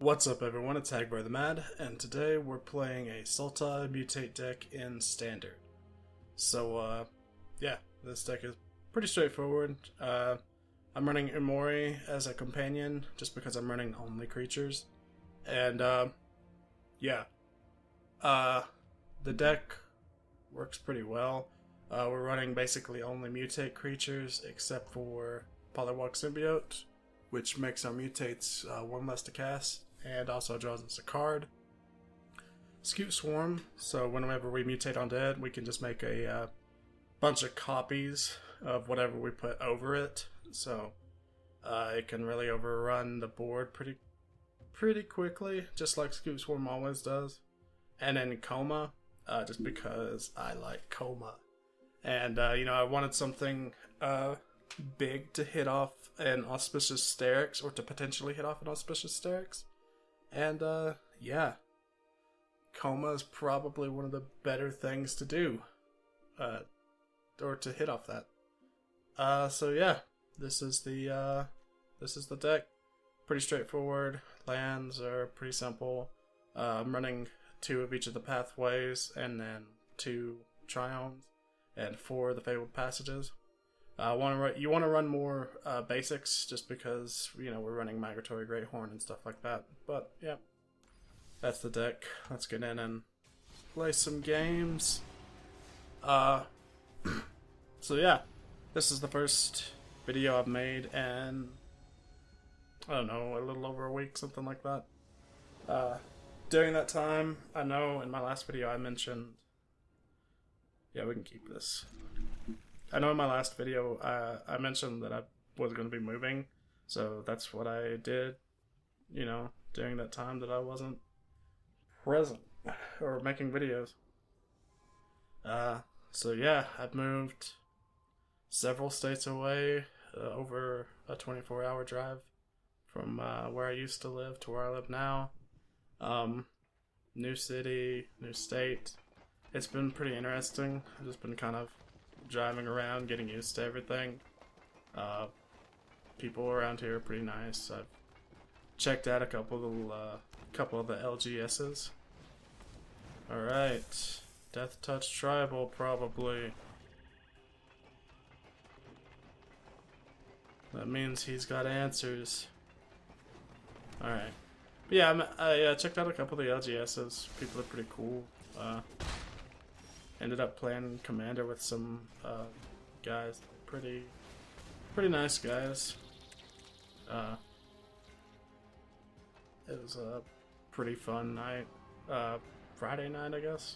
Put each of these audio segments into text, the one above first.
What's up everyone, it's Hagbar the Mad, and today we're playing a Sultai Mutate deck in Standard. So, yeah, this deck is pretty straightforward. I'm running Umori as a companion, just because I'm running only creatures. And, yeah. The deck works pretty well. We're running basically only Mutate creatures, except for Pollywog Symbiote, which makes our mutates one less to cast, and also draws us a card. Scute Swarm, so whenever we mutate undead, we can just make a bunch of copies of whatever we put over it, so it can really overrun the board pretty quickly, just like Scute Swarm always does. And then Koma, just because I like Koma. And, I wanted something big to hit off an Auspicious Starrix, or to potentially hit off an Auspicious Starrix. And, yeah. Koma is probably one of the better things to do. Or to hit off that. So yeah. This is the deck. Pretty straightforward. Lands are pretty simple. I'm running 2 of each of the pathways, and then 2 Triomes, and 4 of the Fabled Passages. You want to run more basics, just because we're running Migratory Greathorn and stuff like that. But yeah, that's the deck. Let's get in and play some games. So yeah, this is the first video I've made, and I don't know, a little over a week, something like that. During that time, I know in my last video I mentioned. Yeah, we can keep this. I know in my last video, I mentioned that I was going to be moving, so that's what I did, during that time that I wasn't present, or making videos. So yeah, I've moved several states away, over a 24-hour drive from where I used to live to where I live now. New city, new state. It's been pretty interesting. I've just been kind of driving around, getting used to everything. People around here are pretty nice. I've checked out a couple of the LGSs. Alright. Death Touch Tribal, probably. That means he's got answers. Alright. But yeah, I checked out a couple of the LGSs. People are pretty cool. Ended up playing Commander with some guys. Pretty nice guys. It was a pretty fun night. Friday night, I guess.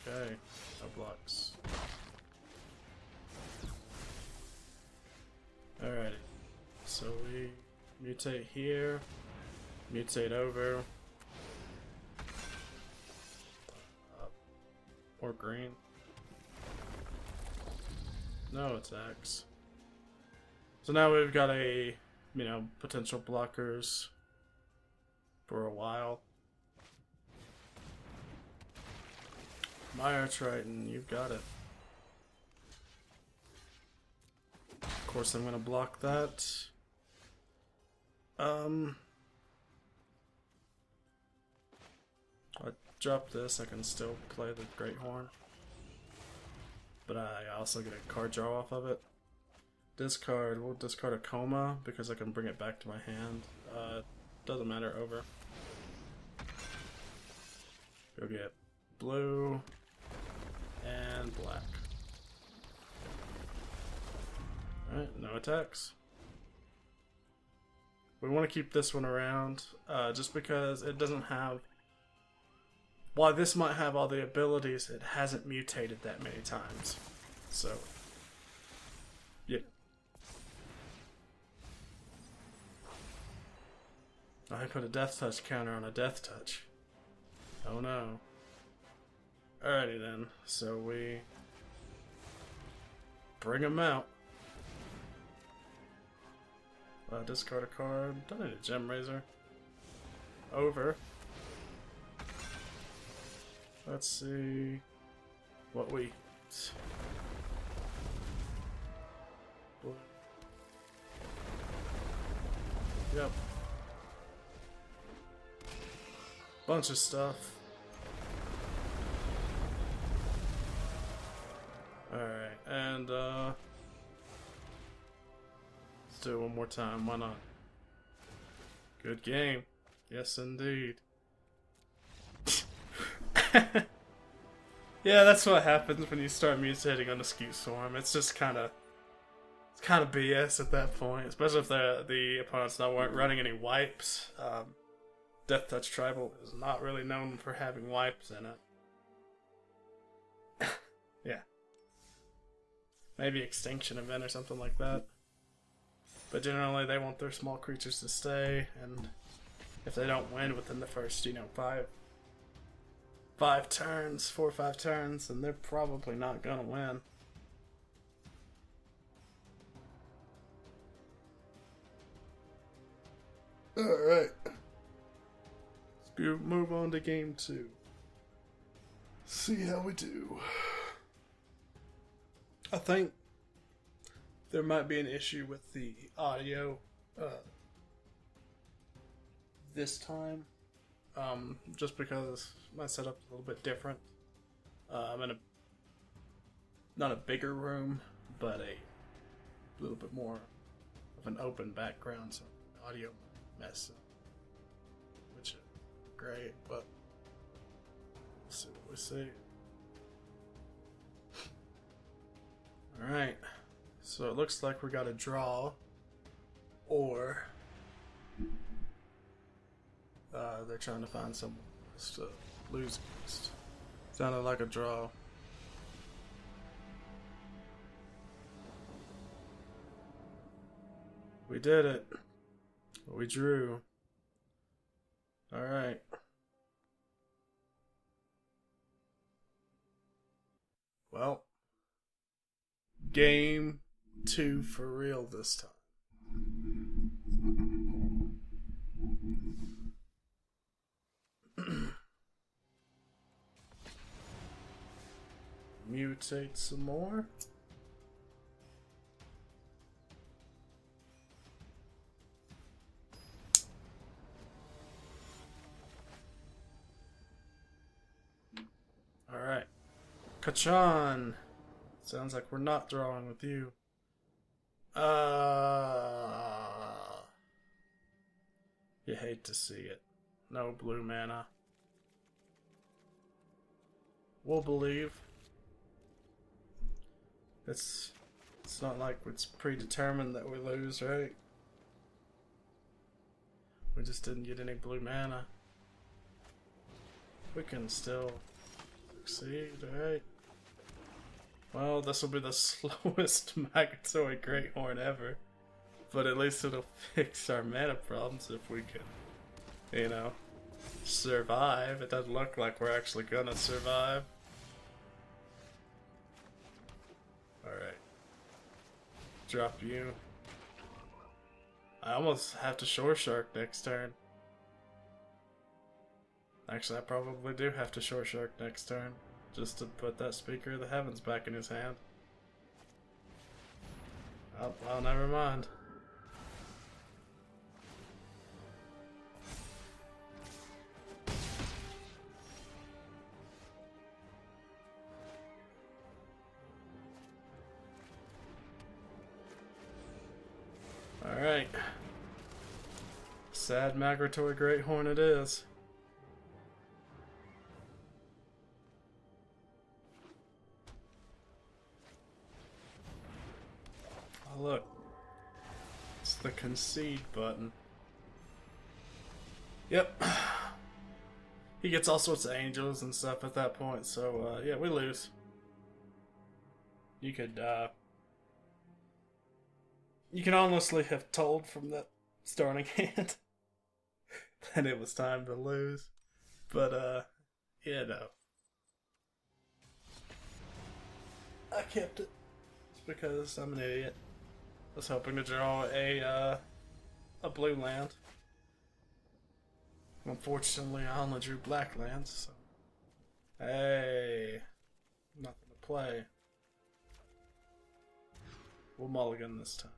Okay, no blocks. Alrighty. So we mutate here, mutate over. Or green. No attacks. So now we've got potential blockers for a while. Mire Triton, you've got it. Of course I'm gonna block that. I drop this, I can still play the Greathorn. But I also get a card draw off of it. Discard, we'll discard a Koma because I can bring it back to my hand. Doesn't matter, over. Go get blue and black. Alright, no attacks. We want to keep this one around, just because it doesn't have... While this might have all the abilities, it hasn't mutated that many times. So, yeah. I put a Death Touch counter on a Death Touch. Oh no. Alrighty then, so we bring him out. Discard a card. Don't need a Gemrazer. Over. Let's see what we... Yep. Bunch of stuff. Alright, and let's do it one more time, why not? Good game. Yes, indeed. Yeah, that's what happens when you start mutating on a Scute Swarm. It's just kind of BS at that point, especially if the opponent's not running any wipes. Death Touch Tribal is not really known for having wipes in it. Yeah. Maybe Extinction Event or something like that. But generally they want their small creatures to stay, and if they don't win within the first, 5 turns, 4 or 5 turns, then they're probably not gonna win. Alright. Let's move on to game 2. See how we do. I think there might be an issue with the audio this time. Just because my setup's a little bit different. I'm in not a bigger room, but a little bit more of an open background, so audio mess up, which is great, but we'll see what we see. Alright, so it looks like we got a draw, or they're trying to find someone to lose against. Sounded like a draw. We did it. We drew. Alright. Well, game 2 for real this time. Mutate some more. Alright. Kachan. Sounds like we're not drawing with you. You hate to see it. No blue mana. We'll believe. It's not like it's predetermined that we lose, right? We just didn't get any blue mana. We can still succeed, right? Well, this will be the slowest Migratory Greathorn ever. But at least it'll fix our mana problems if we can, survive. It doesn't look like we're actually gonna survive. Alright. Drop you. I almost have to Shoreshark next turn. Actually, I probably do have to Shoreshark next turn. Just to put that Speaker of the Heavens back in his hand. Oh, well, never mind. Alright. Sad Migratory Greathorn it is. Oh, look. It's the concede button. Yep. He gets all sorts of angels and stuff at that point, so, yeah, we lose. You could honestly have told from that starting hand that it was time to lose. But, yeah, no. I kept it. It's because I'm an idiot. I was hoping to draw a blue land. Unfortunately, I only drew black lands, so... Hey, nothing to play. We'll mulligan this time.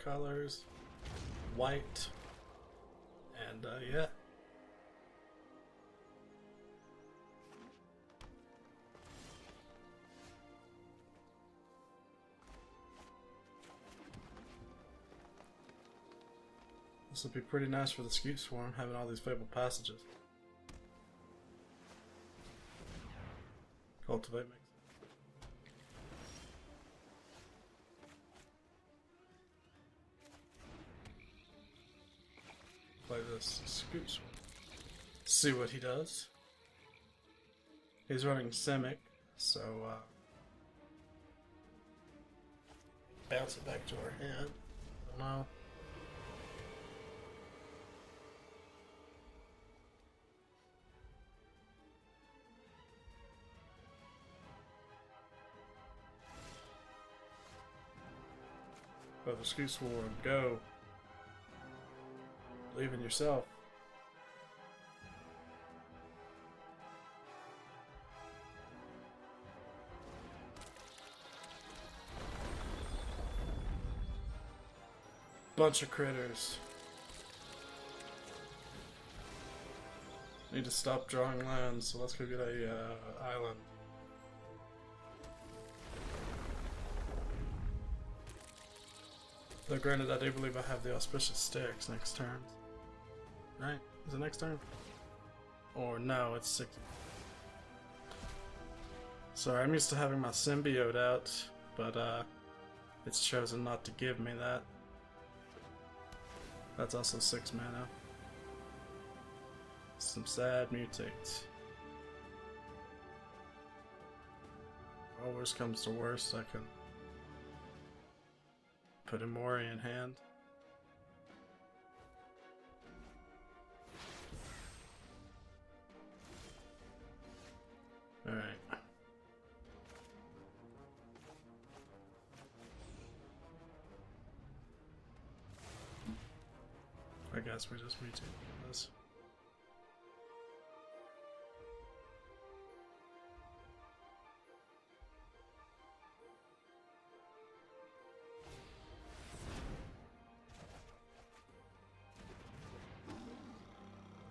colors, white, and yeah. This will be pretty nice for the Scute Swarm, having all these Fabled Passages. Cultivate makes play this Scute Swarm. See what he does. He's running Simic, so bounce it back to our hand. I don't know. Oh, the Scute Swarm, go. Believe in yourself. Bunch of critters. Need to stop drawing lands, so let's go get a island. Though granted, I do believe I have the Auspicious Starrix next turn. Right? Is it next turn? Or no, it's 6. Sorry, I'm used to having my symbiote out, but it's chosen not to give me that. That's also 6 mana. Some sad mutates. Oh, worst comes to worst, I can put Umori in hand. Alright. I guess we just mutate this.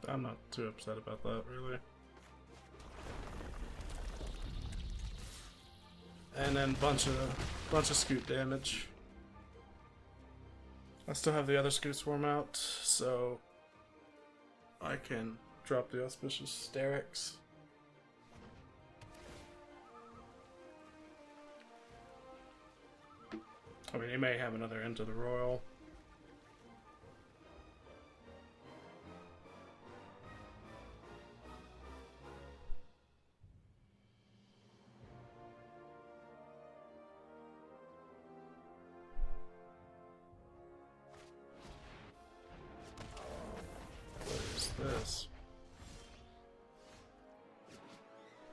I'm not too upset about that, really. And then bunch of Scute damage. I still have the other Scute Swarm out, so I can drop the Auspicious Starrix. I mean, he may have another Into the Royal. This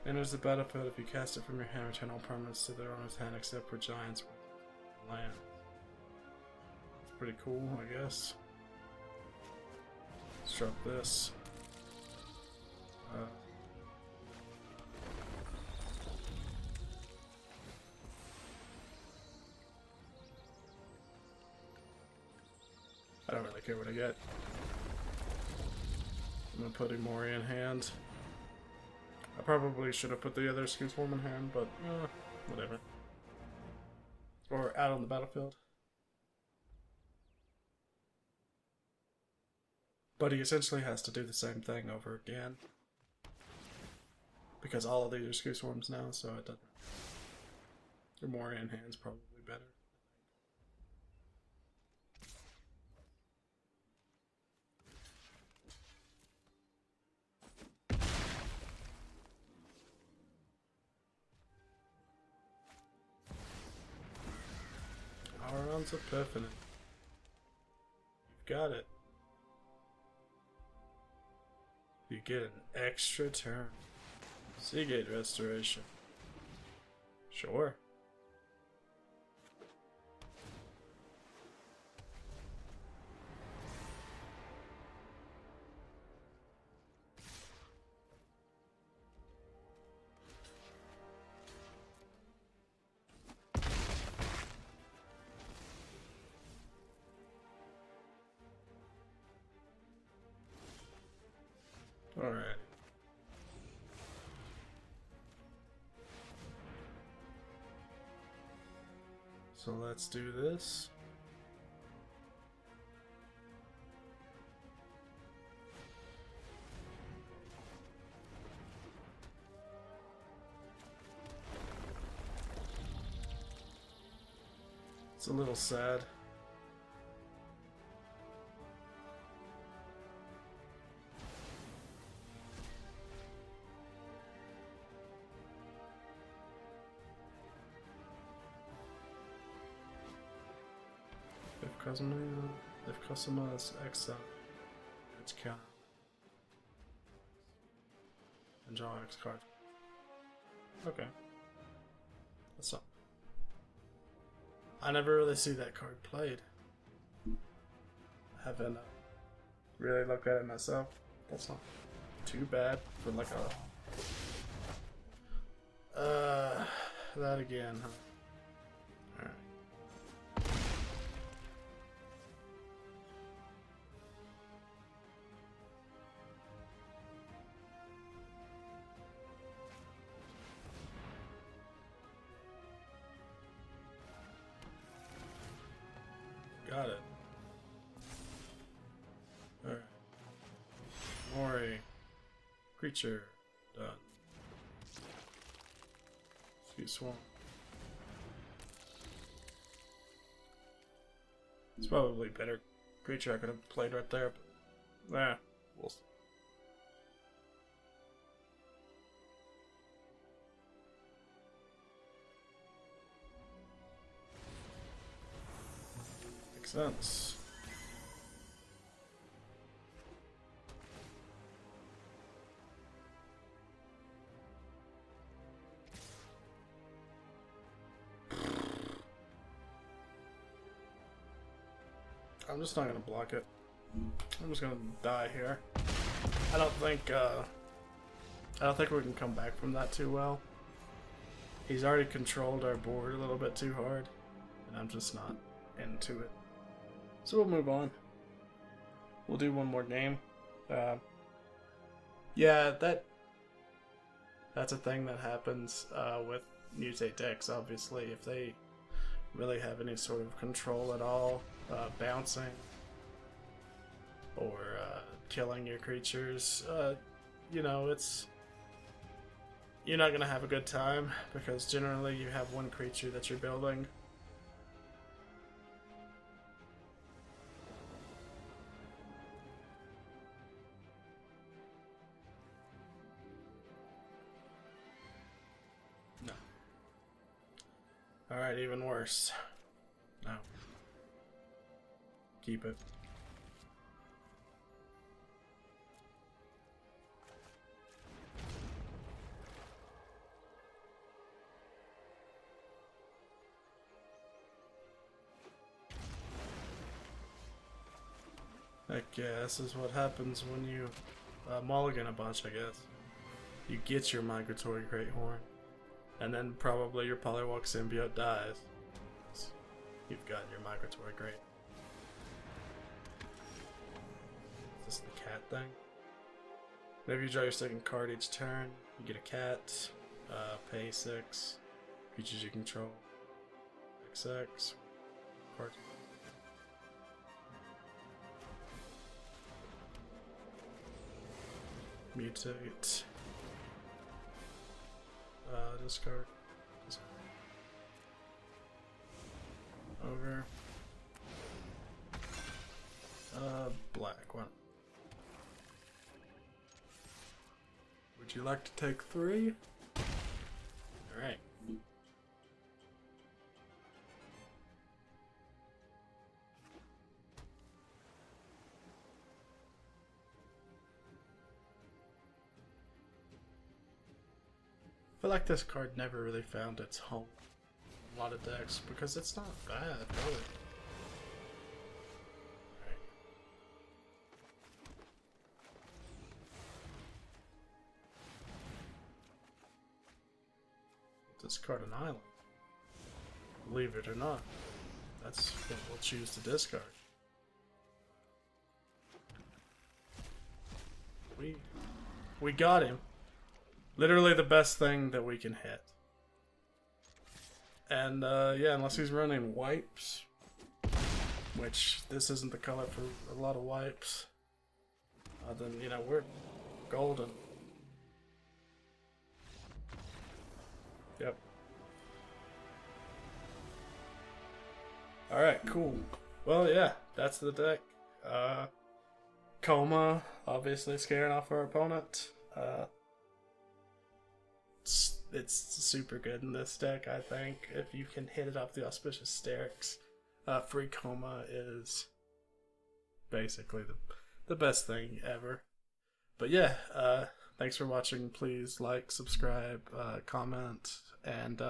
enters the battlefield if you cast it from your hand. Return all permanents to their owner's hand except for giants with land. It's pretty cool, I guess. Let's drop this. I don't really care what I get. I'm gonna put Umori in hand. I probably should have put the other Scute Swarm in hand, but whatever. Or out on the battlefield. But he essentially has to do the same thing over again. Because all of these are Scute Swarms now, so it doesn't. Umori in hand's probably better. Auron's Epiphany. You've got it. You get an extra turn. Seagate Restoration. Sure. Alright. So let's do this. It's a little sad. If Koma is exiled, it's count. And draw X card. Okay. That's all. I never really see that card played. I haven't really looked at it myself. That's not too bad for like a that again, huh? Alright. Got it. Alright. Umori. Creature. Done. Scute Swarm. It's probably a better creature I could have played right there, but we'll see. Makes sense. I'm just not gonna block it. I'm just gonna die here. I don't think we can come back from that too well. He's already controlled our board a little bit too hard, and I'm just not into it. So we'll move on. We'll do one more game. Yeah, that's a thing that happens with mutate decks, obviously. If they really have any sort of control at all, bouncing or killing your creatures, you know, you're not gonna have a good time, because generally you have one creature that you're building. No. Alright, even worse. No. Keep it. Heck yeah, this is what happens when you mulligan a bunch, I guess. You get your Migratory Greathorn, and then probably your Pollywog Symbiote dies. So you've got your Migratory Great. Is this the cat thing? Maybe you draw your second card each turn. You get a cat. Pay 6. Creatures you control. XX. Card. Mutate. Discard. Over. Black one. Would you like to take 3? Alright. I feel like this card never really found its home in a lot of decks, because it's not bad, really. Right. Discard an island. Believe it or not, that's what we'll choose to discard. We got him. Literally the best thing that we can hit. And yeah, unless he's running wipes, which this isn't the color for a lot of wipes, then, you know, we're golden. Yep. Alright, cool. Well, yeah, that's the deck. Koma, obviously scaring off our opponent. It's super good in this deck, I think. If you can hit it off the Auspicious Starrix, free Koma is basically the best thing ever. But yeah, thanks for watching. Please like, subscribe, comment, and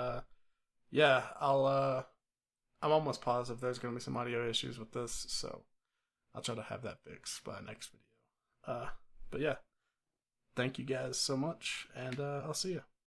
yeah, I'm almost positive there's going to be some audio issues with this, so I'll try to have that fixed by next video. But yeah, thank you guys so much, and I'll see you.